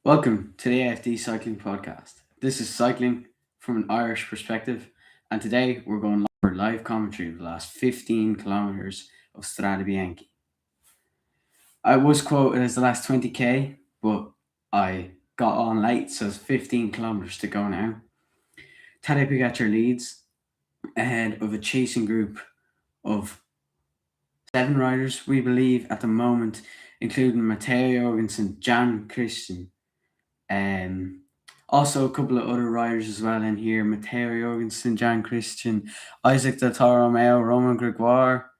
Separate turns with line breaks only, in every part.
Welcome to the AFD Cycling Podcast. This is cycling from an Irish perspective, and today we're going for live commentary of the last 15 kilometres of Strade Bianche. I was quoted as the last 20k, but I got on late, so it's 15 kilometres to go now. Tadej Pogacar leads ahead of a chasing group of 7 riders, we believe, at the moment, including Matteo Jorgensen, Jan Christian, also a couple of other riders as well in here: Matteo Jorgensen, Jan Christian, Isaac Del Toro Romeo, Roman Gregoire,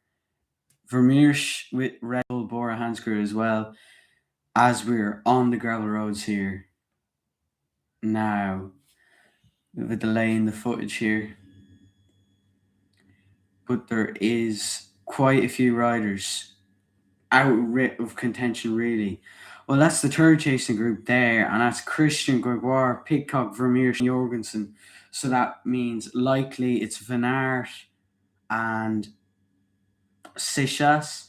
Vermeersch with Red Bull, Bora Hansgrohe as well. As we're on the gravel roads here now, we have a delay in the footage here, but there is quite a few riders out of contention, really. Well, that's the third chasing group there, and that's Christian, Gregoire, Pidcock, Vermeer, Jorgensen. So that means likely it's Van Aert and Seixas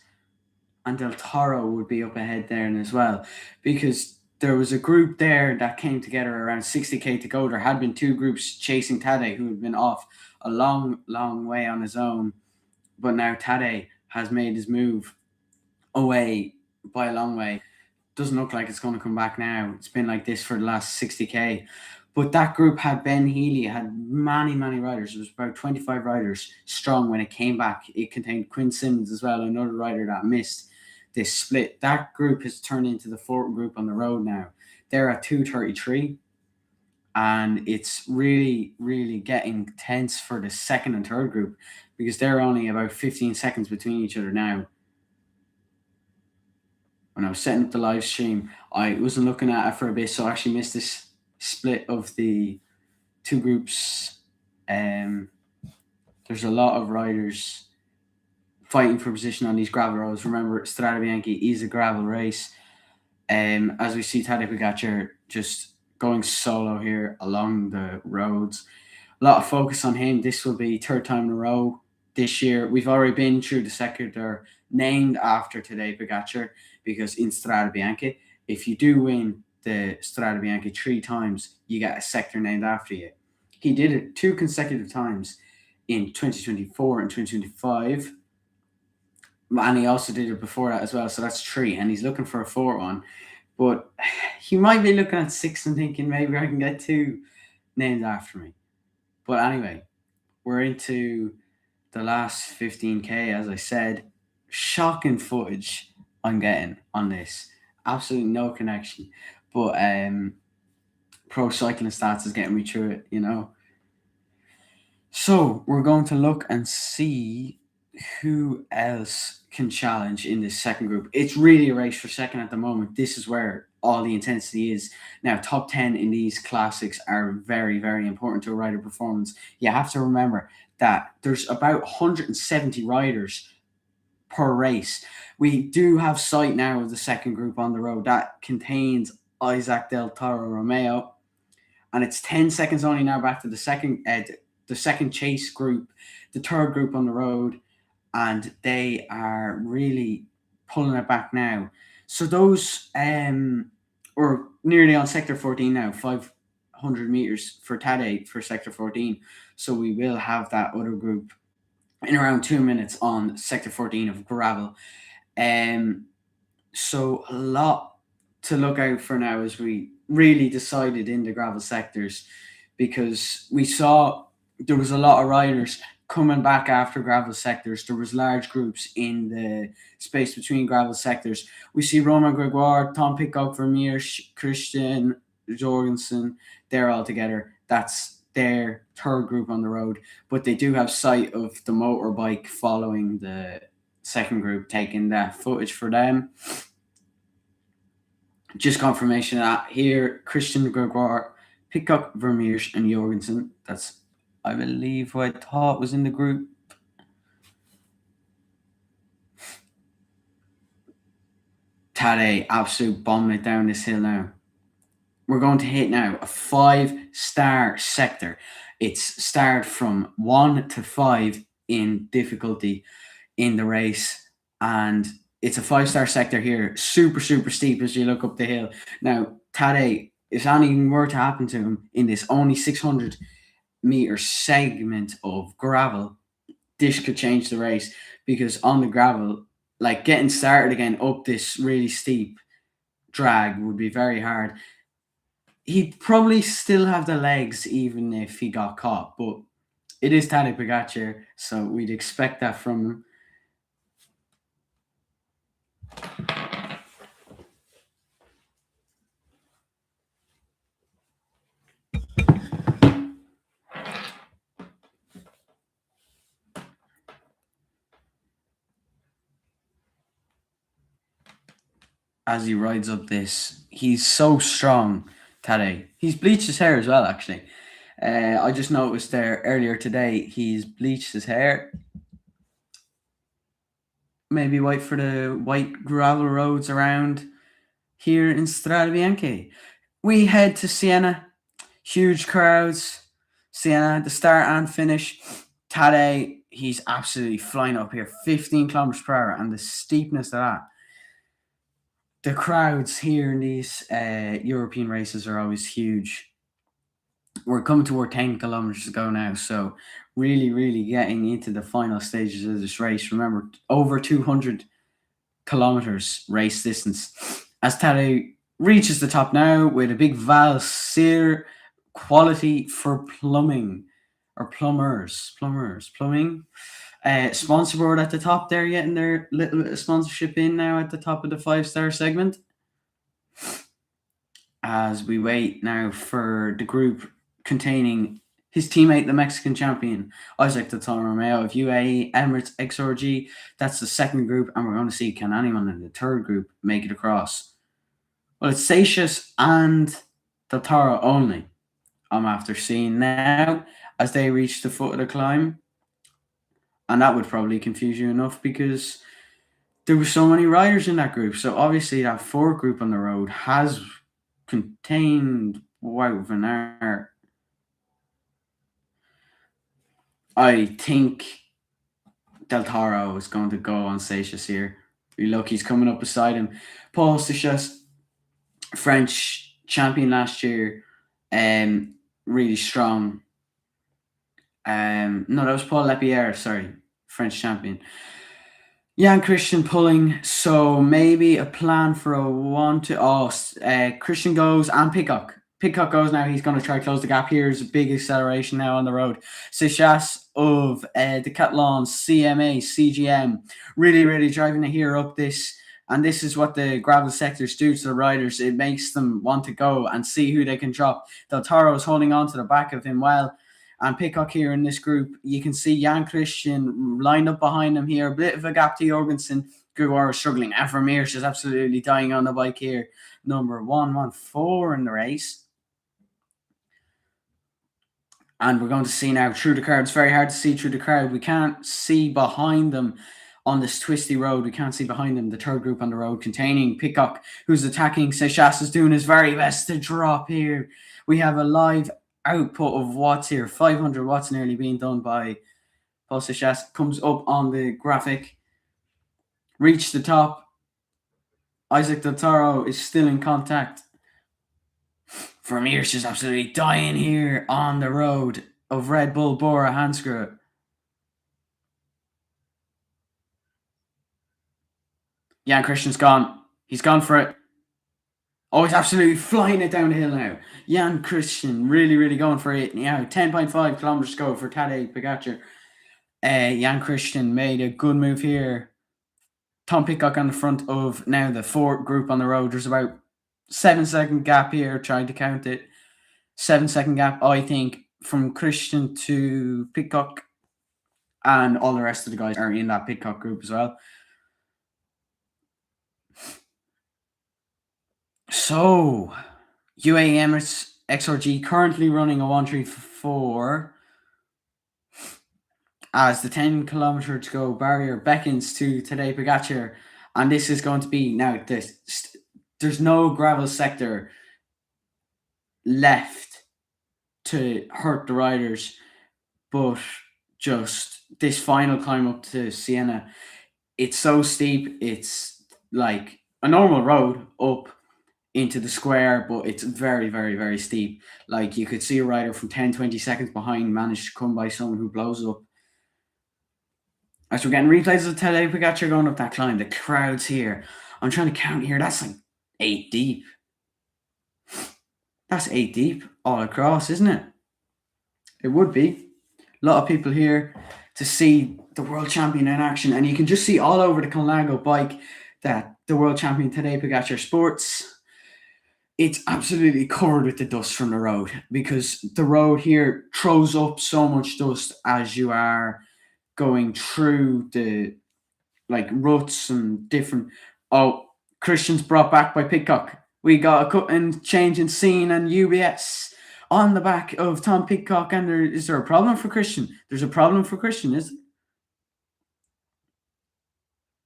and Del Toro would be up ahead there as well, because there was a group there that came together around 60k to go. There had been two groups chasing Tadej who had been off a long way on his own, but now Tadej has made his move away by a long way. Doesn't look like it's going to come back now. It's been like this for the last 60k. But that group had Ben Healy, had many riders. It was about 25 riders strong when it came back. It contained Quinn Simmons as well, another rider that missed this split. That group has turned into the fourth group on the road now. They're at 2:33, and it's really getting tense for the second and third group, because they're only about 15 seconds between each other now. When I was setting up the live stream, I wasn't looking at it for a bit, so I actually missed this split of the two groups. There's a lot of riders fighting for position on these gravel roads. Remember, Strade Bianche is a gravel race. As we see Tadej Pogacar just going solo here along the roads. A lot of focus on him. This will be third time in a row this year. We've already been through the sector named after Tadej Pogacar, because in Strade Bianche, if you do win the Strade Bianche 3 times, you get a sector named after you. He did it 2 consecutive times in 2024 and 2025, and he also did it before that as well, so that's 3, and he's looking for a 4th one. But he might be looking at 6 and thinking maybe I can get 2 named after me. But anyway, we're into the last 15k, as I said. Shocking footage I'm getting on this. Absolutely no connection. But Pro Cycling Stats is getting me through it, you know. So we're going to look and see who else can challenge in this second group. It's really a race for second at the moment. This is where all the intensity is. Now, top 10 in these classics are very important to a rider performance. You have to remember that there's about 170 riders per race. We do have sight now of the second group on the road. That contains Isaac Del Toro Romeo, and it's 10 seconds only now back to the second chase group, the third group on the road, and they are really pulling it back now. So those we're nearly on sector 14 now, 500 meters for Tadej for sector 14. So we will have that other group in around 2 minutes on sector 14 of gravel. So a lot to look out for now as we really decided in the gravel sectors, because we saw there was a lot of riders coming back after gravel sectors. There was large groups in the space between gravel sectors. We see Roman Gregoire, Tom Pidcock, Vermeer, Christian, Jorgensen, they're all together. That's their third group on the road, but they do have sight of the motorbike following the second group, taking that footage for them. Just confirmation of that here: Christian, Gregoire, Pidcock, Vermeer, and Jorgensen. That's, I believe, who I thought was in the group. Tadej absolute bombing it down this hill now. We're going to hit now a 5-star sector. It's starred from 1 to 5 in difficulty in the race, and it's a 5-star sector here. Super steep as you look up the hill. Now, Tade, if anything were to happen to him in this only 600-meter segment of gravel, this could change the race, because on the gravel, like getting started again up this really steep drag would be very hard. He'd probably still have the legs even if he got caught, but it is Tadej Pogacar, so we'd expect that from him. As he rides up this, he's so strong, Tadej. He's bleached his hair as well, actually. I just noticed there earlier today he's bleached his hair. Maybe white for the white gravel roads around here in Strade Bianche. We head to Siena. Huge crowds. Siena, the start and finish. Tadej, he's absolutely flying up here. 15 kilometers per hour, and the steepness of that. The crowds here in these European races are always huge. We're coming toward 10 kilometers to go now, so really, really getting into the final stages of this race. Remember, over 200 kilometers race distance. As Tadej reaches the top now with a big Val Cyr quality for plumbing or plumbing. Sponsor board at the top there, getting their little bit of sponsorship in now at the top of the 5-star segment. As we wait now for the group containing his teammate, the Mexican champion, Isaac Del Toro Romeo of UAE Emirates XRG. That's the second group, and we're going to see can anyone in the third group make it across. Well, it's Seixas and Del Toro only. I'm after seeing now as they reach the foot of the climb. And that would probably confuse you enough because there were so many riders in that group. So obviously that fourth group on the road has contained Wout van Aert. I think Del Toro is going to go on Seixas here. Look, he's coming up beside him. Paul Seixas, French champion last year, really strong. No, that was Paul Lepierre, sorry, French champion. Jan Christian pulling, so maybe a plan for a 1-2. Christian goes and Pidcock. Pidcock goes now. He's going to try to close the gap. Here's a big acceleration now on the road. Seixas of Decathlon, CMA, CGM, really, really driving it here up this. And this is what the gravel sectors do to the riders. It makes them want to go and see who they can drop. Del Toro is holding on to the back of him well. And Pidcock here in this group, you can see Jan Christian lined up behind him here. A bit of a gap to Jorgensen. Gregoire is struggling. And Vermeers is absolutely dying on the bike here. Number 114 in the race. And we're going to see now through the crowd. It's very hard to see through the crowd. We can't see behind them on this twisty road. We can't see behind them the third group on the road containing Pidcock, who's attacking. Seixas is doing his very best to drop here. We have a live output of watts here. 500 watts nearly being done by Paul Seixas. Comes up on the graphic. Reach the top. Isaac Del Toro is still in contact. Vermeers is absolutely dying here on the road of Red Bull Bora Hansgrohe. Jan Christian's gone. He's gone for it. Oh, he's absolutely flying it down the hill now. Jan Christian really, really going for it. Yeah, 10.5 kilometers to go for Tadej Pogacar. Jan Christian made a good move here. Tom Pidcock on the front of now the fourth group on the road. There's about 7-second gap here, trying to count it. 7-second gap, I think, from Christian to Pidcock. And all the rest of the guys are in that Pidcock group as well. So, UAE Emirates XRG currently running a 134 as the 10 kilometer to go barrier beckons to Tadej Pogacar, and this is going to be now there's no gravel sector left to hurt the riders, but just this final climb up to Siena, it's so steep. It's like a normal road up. into the square, but it's very, very, very steep. Like you could see a rider from 10, 20 seconds behind manage to come by someone who blows up. As we're getting replays of Tadej Pogacar going up that climb, the crowds here. I'm trying to count here. That's like 8 deep. That's 8 deep all across, isn't it? It would be. A lot of people here to see the world champion in action, and you can just see all over the Colnago bike that the world champion Tadej Pogacar sports. It's absolutely covered with the dust from the road, because the road here throws up so much dust as you are going through the like ruts and different. Oh, Christian's brought back by Pitcock. We got a cut and change in scene and UBS on the back of Tom Pitcock. And is there a problem for Christian? There's a problem for Christian, is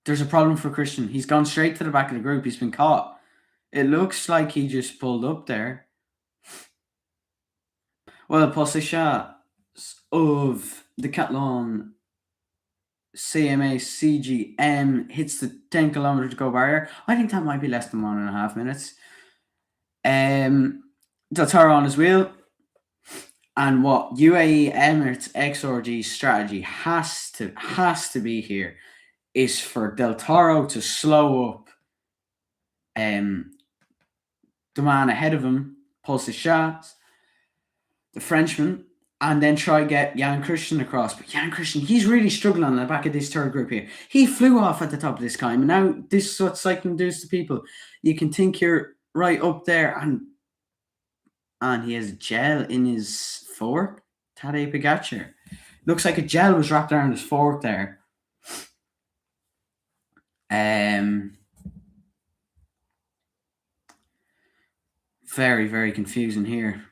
there's a problem for Christian. He's gone straight to the back of the group. He's been caught. It looks like he just pulled up there. Well, Possesha of the Decathlon CMA CGM hits the 10 kilometer to go barrier. I think that might be less than 1.5 minutes. Del Toro on his wheel. And what UAE Emirates XRG strategy has to be here is for Del Toro to slow up the man ahead of him, pulse his shots, the Frenchman, and then try get Jan Christian across. But Jan Christian, he's really struggling on the back of this third group here. He flew off at the top of this climb, and now this is what cycling does to people. You can think you're right up there, and he has gel in his fork. Tadej Pogacar. Looks like a gel was wrapped around his fork there. Very, very confusing here.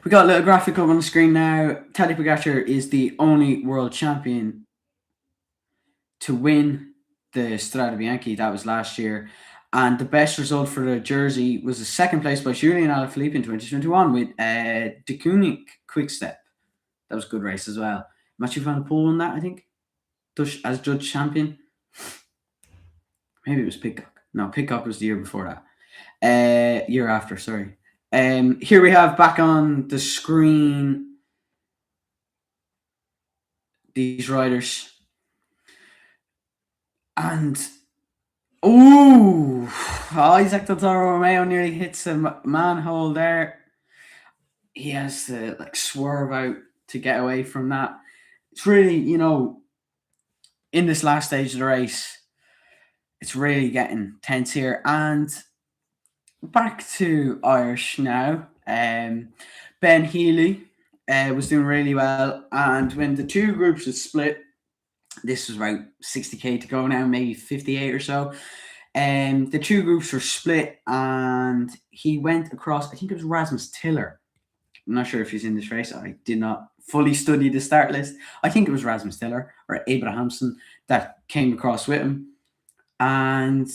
We got a little graphic up on the screen now. Tadej Pogacar is the only world champion to win the Strade Bianche. That was last year. And the best result for the jersey was a second place by Julian Alaphilippe in 2021 with De Kooning Quickstep. That was a good race as well. Matthew Van Der Poel won that, I think, as judge champion. Maybe it was Pitcock. No, Pitcock was the year before that. Year after, sorry. Here we have back on the screen these riders. And Isaac Del Toro Romeo nearly hits a manhole there. He has to swerve out to get away from that. It's really, in this last stage of the race, it's really getting tense here. And back to Irish now. Ben Healy was doing really well. And when the two groups had split, this was about 60k to go now, maybe 58 or so. The two groups were split, and he went across, I think it was Rasmus Tiller. I'm not sure if he's in this race. I did not fully study the start list. I think it was Rasmus Tiller or Abrahamson that came across with him. And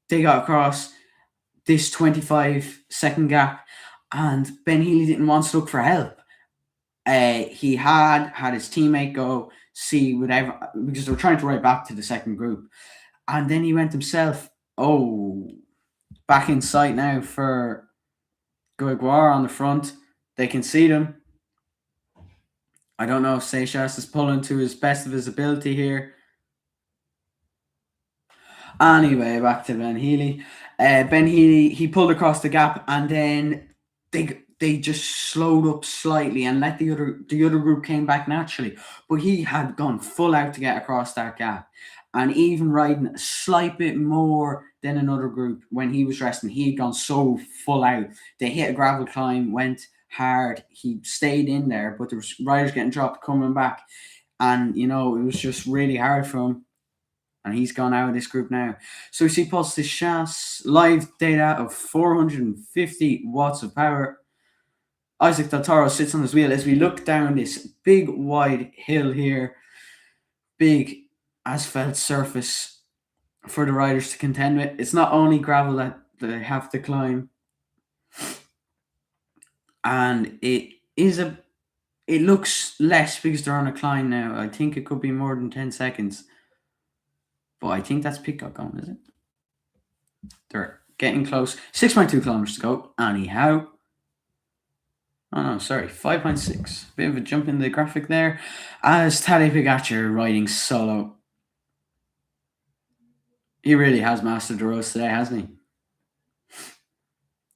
they got across this 25-second gap, and Ben Healy didn't want to look for help. He had his teammate go see whatever, because they were trying to ride back to the second group. And then he went himself. Back in sight now for Guiguar on the front. They can see them. I don't know if Seychelles is pulling to his best of his ability here. Anyway, back to Ben Healy. Ben Healy, he pulled across the gap, and then they just slowed up slightly and let the other group came back naturally. But he had gone full out to get across that gap. And even riding a slight bit more than another group when he was resting, he had gone so full out. They hit a gravel climb, went hard. He stayed in there, but there was riders getting dropped coming back. And, it was just really hard for him. And he's gone out of this group now. So we see Pulse de Chasse, live data of 450 watts of power. Isaac Del Toro sits on his wheel as we look down this big wide hill here. Big asphalt surface for the riders to contend with. It's not only gravel that they have to climb. And it looks less because they're on a climb now. I think it could be more than 10 seconds. But I think that's Pitcock on, is it? Getting close. 6.2 kilometers to go. Anyhow. Oh no, sorry, 5.6. Bit of a jump in the graphic there. As Tadej Pogacar riding solo. He really has mastered the roads today, hasn't he?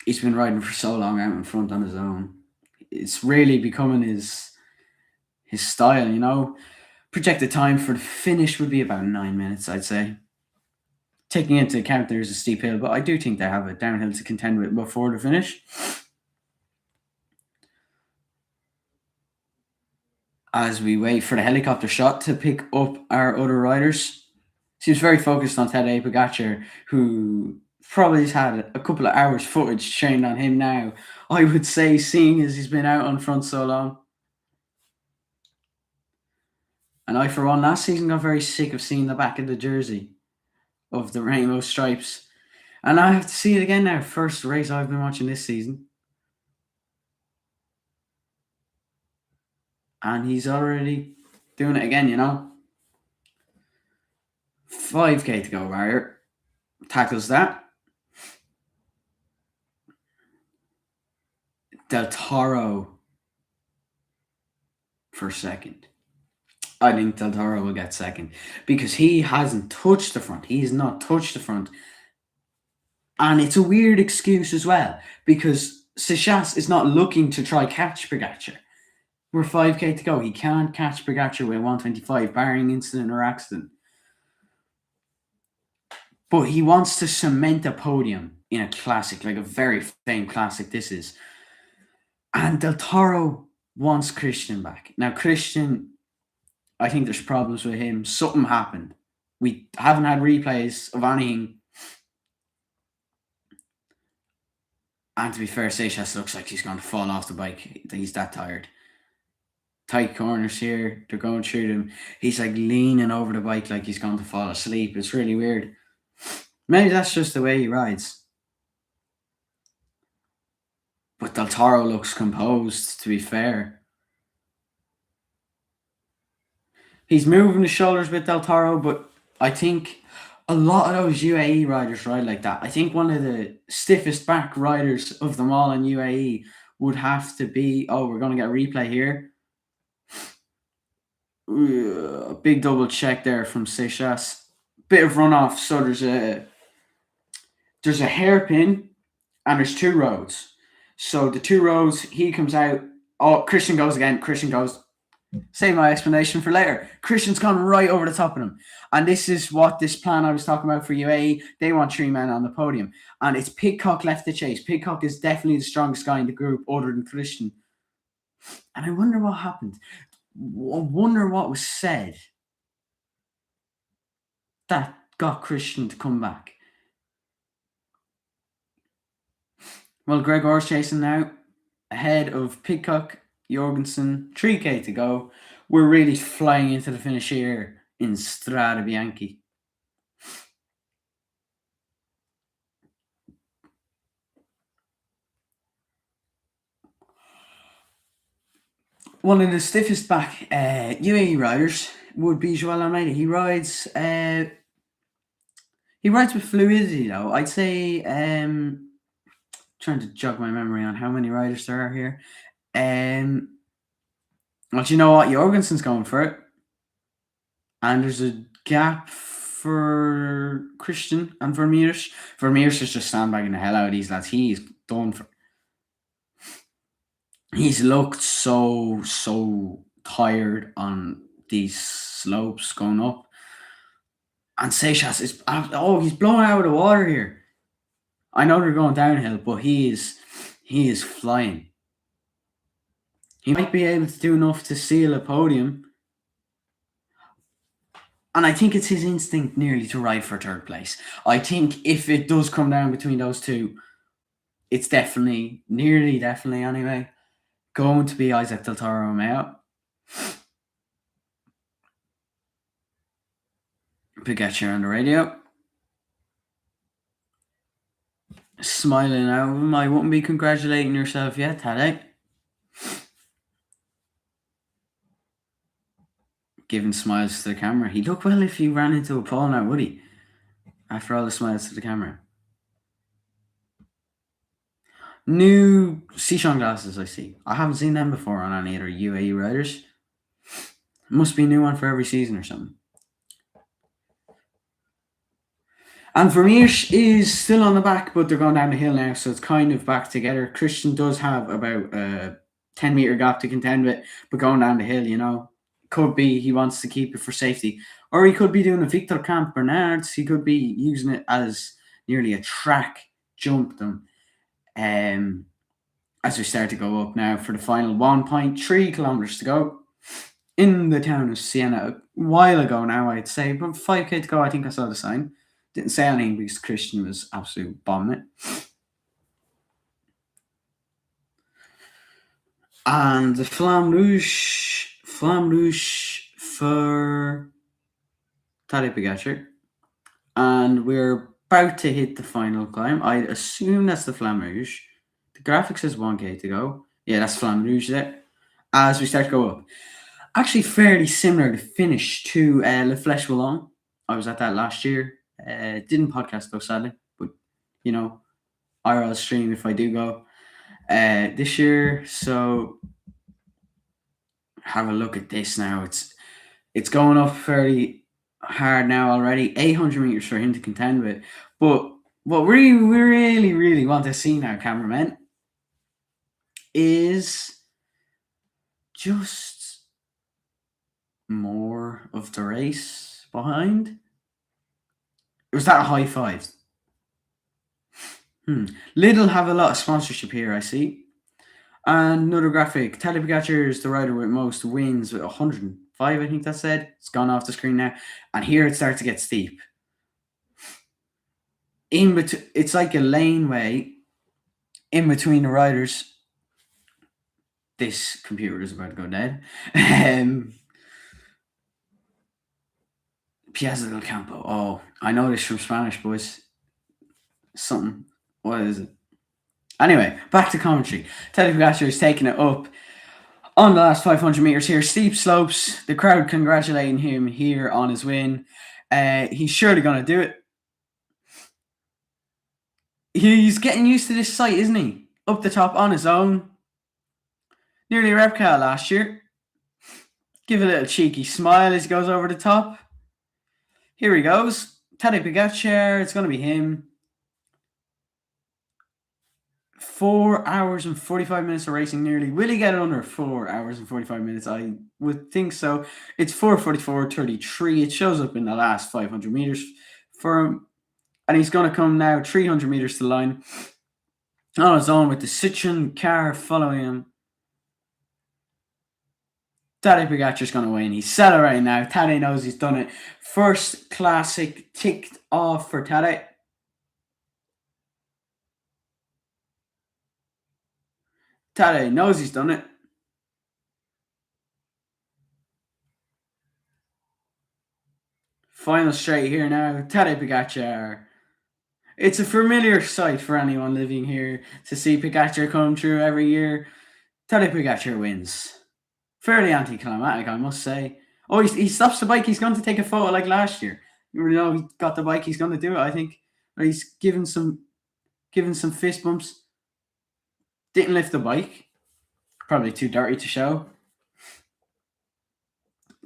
He's been riding for so long out in front on his own. It's really becoming his style, you know. Projected time for the finish would be about 9 minutes, I'd say. Taking into account there's a steep hill, but I do think they have a downhill to contend with before the finish. As we wait for the helicopter shot to pick up our other riders, seems very focused on Tadej Pogacar, who probably has had a couple of hours footage trained on him now. I would say, seeing as he's been out on front so long. And I, for one, last season got very sick of seeing the back of the jersey of the rainbow stripes. And I have to see it again now. First race I've been watching this season. And he's already doing it again, you know. 5k to go, barrier. Tackles that. Del Toro for second. I think Del Toro will get second because he hasn't touched the front. He's not touched the front. And it's a weird excuse as well because Sechas is not looking to try catch Pogacar. We're 5k to go. He can't catch Pogacar with 125, barring incident or accident. But he wants to cement a podium in a classic, like a very famed classic this is. And Del Toro wants Christian back. Now, Christian, I think there's problems with him. Something happened. We haven't had replays of anything. And to be fair, Seychelles looks like he's going to fall off the bike. He's that tired. Tight corners here. They're going through them. He's like leaning over the bike like he's going to fall asleep. It's really weird. Maybe that's just the way he rides. But Del Toro looks composed, to be fair. He's moving the shoulders with Del Toro, but I think a lot of those UAE riders ride like that. I think one of the stiffest back riders of them all in UAE would have to be, we're going to get a replay here. A big double check there from Seychelles. Bit of runoff, so there's a hairpin and there's two roads. So the two roads, he comes out. Oh, Christian goes again. Christian goes. Save my explanation for later. Christian's gone right over the top of him. And this is what this plan I was talking about for UAE. They want 3 men on the podium. And it's Pidcock left the chase. Pidcock is definitely the strongest guy in the group other than Christian. And I wonder what happened. I wonder what was said that got Christian to come back. Well, Gregor's chasing now. Ahead of Pidcock, Jorgensen, 3k to go. We're really flying into the finish here in Strade Bianche. One of the stiffest back UAE riders would be Joel Almeida. He rides with fluidity though. I'd say trying to jog my memory on how many riders there are here. Well, you know what? Jorgensen's going for it. And there's a gap for Christian and Vermeers. Vermeers is just sandbagging the hell out of these lads. He's done for. He's looked so tired on these slopes going up. And Seychelles is he's blowing out of the water here. I know they're going downhill, but he is flying. He might be able to do enough to seal a podium. And I think it's his instinct nearly to ride for third place. I think if it does come down between those two, it's definitely anyway, going to be Isaac Del Toro Romeo. Pogacar on the radio. Smiling out of him. I wouldn't be congratulating yourself yet, Tadej. Giving smiles to the camera. He'd look well if he ran into a pole now, would he? After all the smiles to the camera. New Seashon glasses, I see. I haven't seen them before on any other UAE riders. Must be a new one for every season or something. And Vermeersch is still on the back, but they're going down the hill now, so it's kind of back together. Christian does have about a 10-meter gap to contend with, but going down the hill, could be he wants to keep it for safety. Or he could be doing a Victor Camp Bernards. He could be using it as nearly a track jump them. As we start to go up now for the final 1.3 kilometers to go in the town of Siena. A while ago now, I'd say, but 5k to go. I think I saw the sign. Didn't say anything because Christian was absolutely bombing it. And the Flamme Rouge for Tadej Pogacar. And we're about to hit the final climb. I assume that's the Flamme Rouge. The graphic says 1k to go. Yeah, that's Flamme Rouge there. As we start to go up. Actually fairly similar to finish to Le Flèche Wallonne. I was at that last year. Didn't podcast though, sadly. But, IRL stream if I do go this year. So have a look at this now. It's going up fairly hard now already. 800 meters for him to contend with. But what we really, really want to see now, cameramen, is just more of the race behind. Was that a high five? Lidl have a lot of sponsorship here, I see. And another graphic. Tadej Pogacar is the rider with most wins with 105, I think that said. It's gone off the screen now. And here it starts to get steep. It's like a laneway in between the riders. This computer is about to go dead. Piazza del Campo. Oh, I know this from Spanish, boys. Something. What is it? Anyway, back to commentary. Tadej Pogacar is taking it up on the last 500 meters here. Steep slopes. The crowd congratulating him here on his win. He's surely going to do it. He's getting used to this site, isn't he? Up the top on his own. Nearly a replica last year. Give a little cheeky smile as he goes over the top. Here he goes. Tadej Pogacar. It's going to be him. 4 hours and 45 minutes of racing nearly. Will he get it under 4 hours and 45 minutes? I would think so. It's 4:44:33. It shows up in the last 500 meters for him. And he's going to come now 300 meters to the line on his own with the Citroen car following him. Tadej Pogacar's going to win. He's celebrating now. Tadej knows he's done it. First classic ticked off for Tadej. Tadej knows he's done it. Final straight here now. Tadej Pogacar. It's a familiar sight for anyone living here to see Pogacar come through every year. Tadej Pogacar wins. Fairly anticlimactic, I must say. Oh, he stops the bike. He's going to take a photo like last year. He got the bike. He's going to do it, I think. He's giving some fist bumps. Didn't lift the bike. Probably too dirty to show.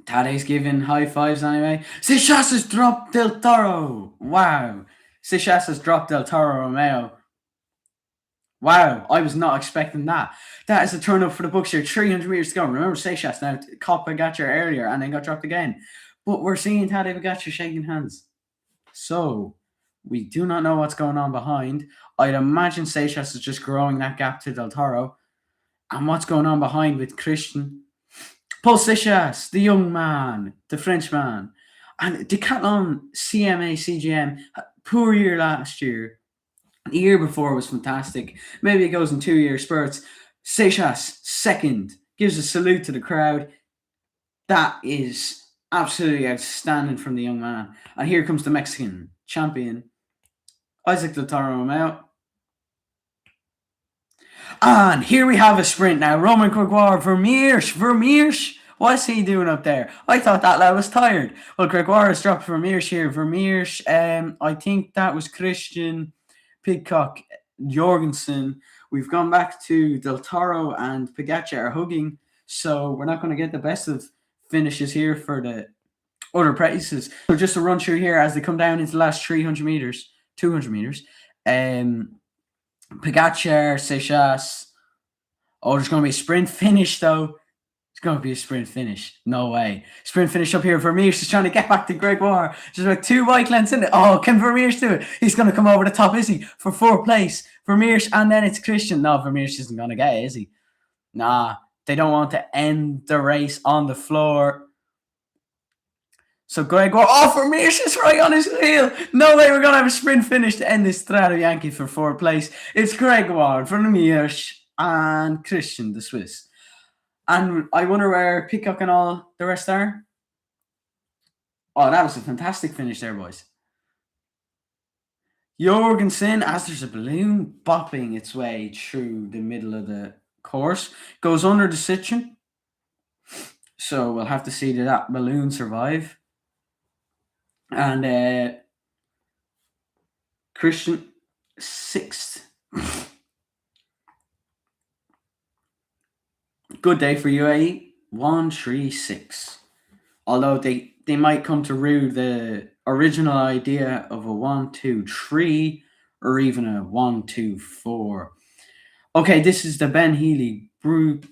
Tadej's giving high fives anyway. Seixas has dropped Del Toro. Wow. Seixas has dropped Del Toro Romeo. Wow, I was not expecting that. That is a turn up for the books here. 300 meters to go. Remember Seixas now caught Pogacar earlier and then got dropped again. But we're seeing Tadej Pogacar shaking hands. So we do not know what's going on behind. I'd imagine Seixas is just growing that gap to Del Toro. And what's going on behind with Christian? Paul Seixas, the young man, the French man. And Decathlon, CMA, CGM, poor year last year. The year before was fantastic. Maybe it goes in 2-year spurts. Seixas, second, gives a salute to the crowd. That is absolutely outstanding from the young man. And here comes the Mexican champion, Isaac Del Toro Romeo. And here we have a sprint now. Roman Gregoire, Vermeersch. What's he doing up there? I thought that lad was tired. Well, Gregoire has dropped Vermeersch here. Vermeersch, I think that was Christian, Pidcock, Jorgensen we've gone back to Del Toro and Pogacar are hugging, so we're not going to get the best of finishes here for the other places. So just to run through here as they come down into the last 300 meters, 200 meters. Pogacar, Seixas. Oh, there's going to be a sprint finish though. It's going to be a sprint finish. No way. Sprint finish up here. Vermeers is trying to get back to Gregoire. Just like 2 bike lengths in it. Oh, can Vermeers do it? He's going to come over the top, is he? For 4th place. Vermeers, and then it's Christian. No, Vermeers isn't going to get it, is he? Nah, they don't want to end the race on the floor. So Gregoire, Vermeers is right on his wheel. No way we're going to have a sprint finish to end this Strade Bianche for 4th place. It's Gregoire, Vermeers, and Christian, the Swiss. And I wonder where Peacock and all the rest are. Oh, that was a fantastic finish there, boys. Jorgensen, as there's a balloon bopping its way through the middle of the course, goes under the Citroen. So we'll have to see did that balloon survive. And Christian, 6th. Good day for UAE. 136. Although they might come to rue the original idea of a 1-2-3 or even a 1-2-4. Okay, this is the Ben Healy group,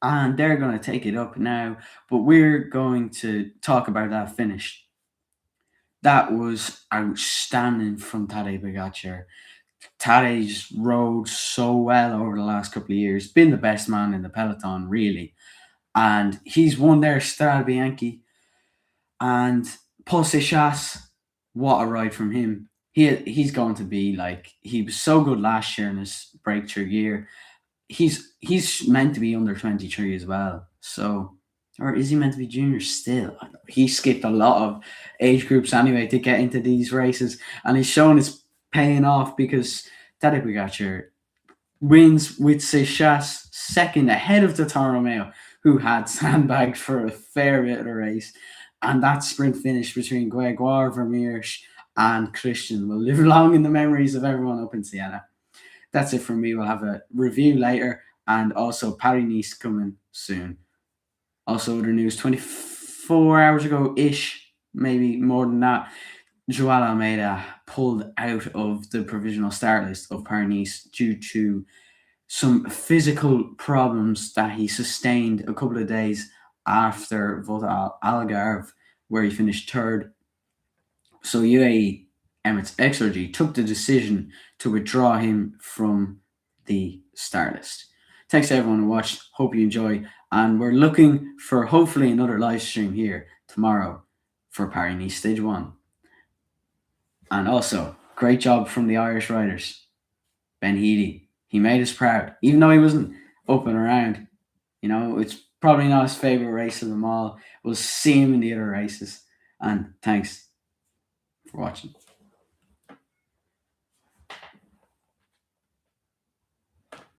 and they're going to take it up now. But we're going to talk about that finish. That was outstanding from Tadej Pogacar. Tadej just rode so well over the last couple of years. Been the best man in the peloton, really. And he's won their Strade Bianche. And Paul Seixas, what a ride from him. He's going to be like, he was so good last year in his breakthrough year. He's meant to be under 23 as well. So, or is he meant to be junior still? He skipped a lot of age groups anyway to get into these races. And he's shown it's paying off because Tadej Pogacar wins with Seixas second ahead of the Toro Romeo, who had sandbagged for a fair bit of the race. And that sprint finish between Gregoire, Vermeers, and Christian will live long in the memories of everyone up in Siena. That's it from me. We'll have a review later, and also Paris-Nice coming soon. Also, other news, 24 hours ago-ish, maybe more than that, Joao Almeida pulled out of the provisional start list of Paris-Nice due to some physical problems that he sustained a couple of days after Volta Algarve, where he finished 3rd. So UAE Emirates XRG took the decision to withdraw him from the start list. Thanks to everyone who watched. Hope you enjoy. And we're looking for hopefully another live stream here tomorrow for Paris-Nice Stage 1. And also, great job from the Irish riders. Ben Healy, he made us proud, even though he wasn't up and around. You know, it's probably not his favourite race of them all. We'll see him in the other races. And thanks for watching.